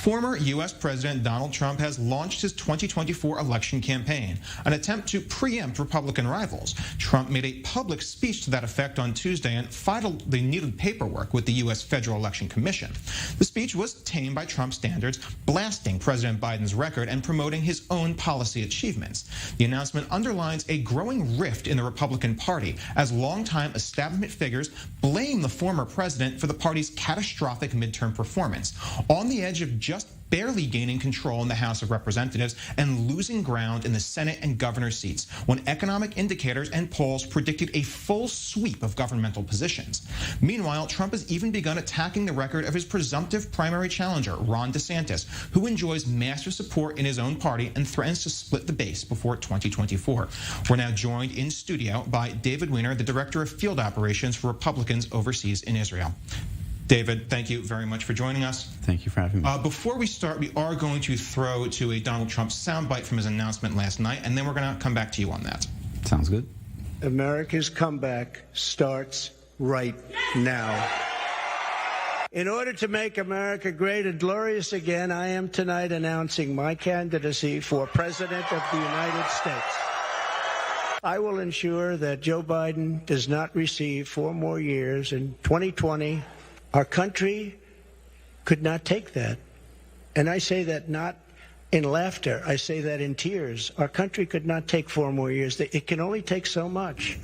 Former U.S. President Donald Trump has launched his 2024 election campaign, an attempt to preempt Republican rivals. Trump made a public speech to that effect on Tuesday and filed the needed paperwork with the U.S. Federal Election Commission. The speech was tame by Trump standards, blasting President Biden's record and promoting his own policy achievements. The announcement underlines a growing rift in the Republican Party as longtime establishment figures blame the former president for the party's catastrophic midterm performance, on the edge of just barely gaining control in the House of Representatives and losing ground in the Senate and governor seats, when economic indicators and polls predicted a full sweep of governmental positions. Meanwhile, Trump has even begun attacking the record of his presumptive primary challenger, Ron DeSantis, who enjoys massive support in his own party and threatens to split the base before 2024. We're now joined in studio by David Wiener, the Director of Field Operations for Republicans overseas in Israel. David, thank you very much for joining us. Thank you for having me. Before we start, we are going to throw to a Donald Trump soundbite from his announcement last night, and then we're going to come back to you on that. Sounds good. America's comeback starts right now. In order to make America great and glorious again, I am tonight announcing my candidacy for President of the United States. I will ensure that Joe Biden does not receive 4 more years in 2020. Our country could not take that. And I say that not in laughter. I say that in tears. Our country could not take 4 more years. It can only take so much.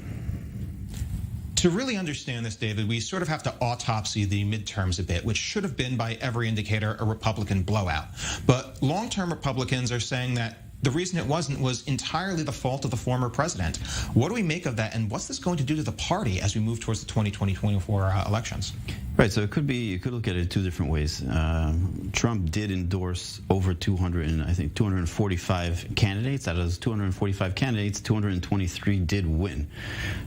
To really understand this, David, we sort of have to autopsy the midterms a bit, which should have been, by every indicator, a Republican blowout. But long-term Republicans are saying that the reason it wasn't was entirely the fault of the former president. What do we make of that, and what's this going to do to the party as we move towards the 2020-24 elections? Right, so it could be, you could look at it 2 different ways. Trump did endorse over 245 candidates. Out of those 245 candidates, 223 did win.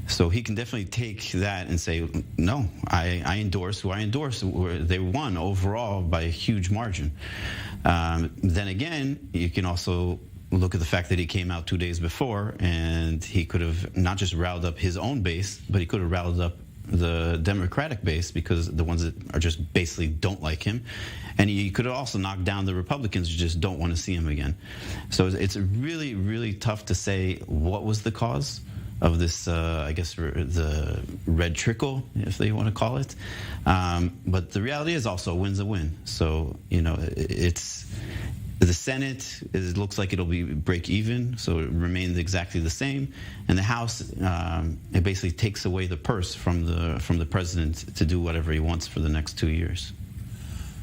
So he can definitely take that and say, no, I endorse who I endorse. They won overall by a huge margin. Then again, you can also look at the fact that he came out 2 days before, and he could have not just riled up his own base, but he could have riled up the Democratic base, because the ones that are just basically don't like him. And he could have also knocked down the Republicans who just don't want to see him again. So it's really, really tough to say what was the cause of this, I guess, the red trickle, if they want to call it. But the reality is also a win's a win. So, you know, it's the Senate, it looks like it'll be break even, so it remains exactly the same. And the House, it basically takes away the purse from the president to do whatever he wants for the next 2 years.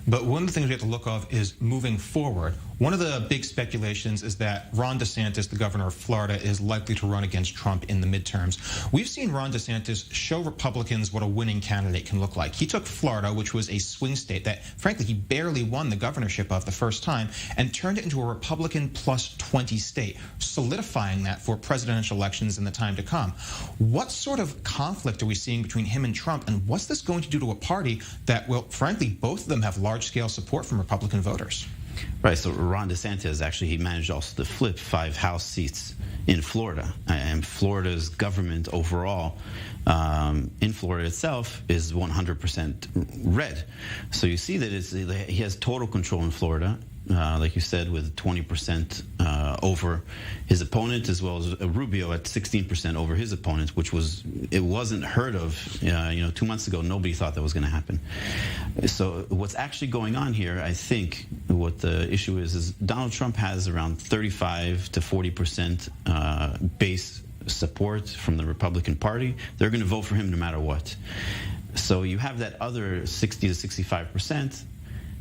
But one of the things we have to look at is moving forward. One of the big speculations is that Ron DeSantis, the governor of Florida, is likely to run against Trump in the midterms. We've seen Ron DeSantis show Republicans what a winning candidate can look like. He took Florida, which was a swing state that, frankly, he barely won the governorship of the first time, and turned it into a Republican plus 20 state, solidifying that for presidential elections in the time to come. What sort of conflict are we seeing between him and Trump, and what's this going to do to a party that, well, frankly, both of them have large-scale support from Republican voters? Right, so Ron DeSantis, actually, he managed also to flip 5 House seats in Florida. And Florida's government overall, in Florida itself, is 100% red. So you see that he has total control in Florida, like you said, with 20% over his opponent, as well as Rubio at 16% over his opponent, which wasn't heard of. 2 months ago, nobody thought that was going to happen. So what's actually going on here, I think, what the issue is Donald Trump has around 35 to 40% base support from the Republican Party. They're going to vote for him no matter what. So you have that other 60 to 65%.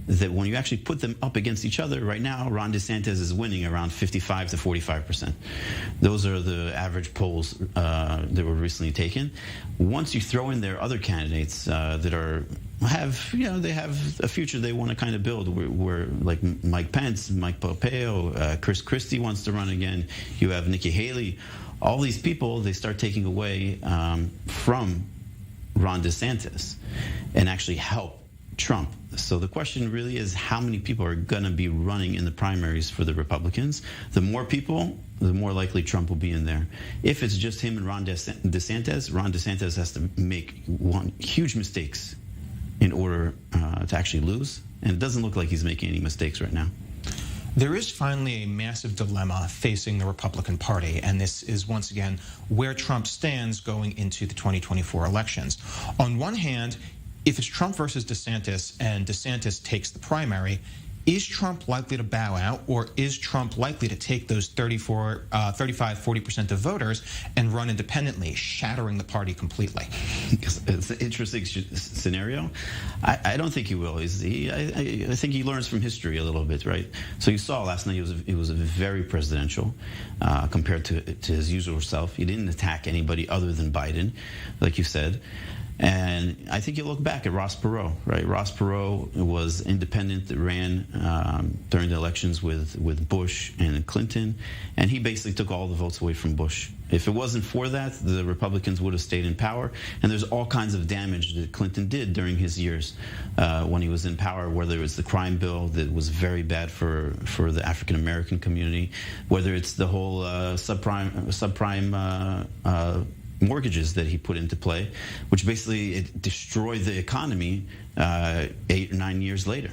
That when you actually put them up against each other, right now, Ron DeSantis is winning around 55 to 45%. Those are the average polls that were recently taken. Once you throw in their other candidates that have a future they want to kind of build, where like Mike Pence, Mike Pompeo, Chris Christie wants to run again. You have Nikki Haley. All these people, they start taking away from Ron DeSantis and actually help Trump. So the question really is, how many people are going to be running in the primaries for the Republicans? The more people, the more likely Trump will be in there. If it's just him and Ron DeSantis has to make huge mistakes in order to actually lose. and it doesn't look like he's making any mistakes right now. There is finally a massive dilemma facing the Republican Party, and this is once again where Trump stands going into the 2024 elections. On one hand, if it's Trump versus DeSantis and DeSantis takes the primary, is Trump likely to bow out, or is Trump likely to take those 35-40% of voters and run independently, shattering the party completely? It's an interesting scenario. I don't think he will. I think he learns from history a little bit, right? So you saw last night he was very presidential compared to his usual self. He didn't attack anybody other than Biden, like you said. And I think you look back at Ross Perot, right? Ross Perot was independent that ran during the elections with Bush and Clinton, and he basically took all the votes away from Bush. If it wasn't for that, the Republicans would have stayed in power. And there's all kinds of damage that Clinton did during his years when he was in power, whether it was the crime bill that was very bad for the African-American community, whether it's the whole subprime mortgages that he put into play, which basically it destroyed the economy 8 or 9 years later.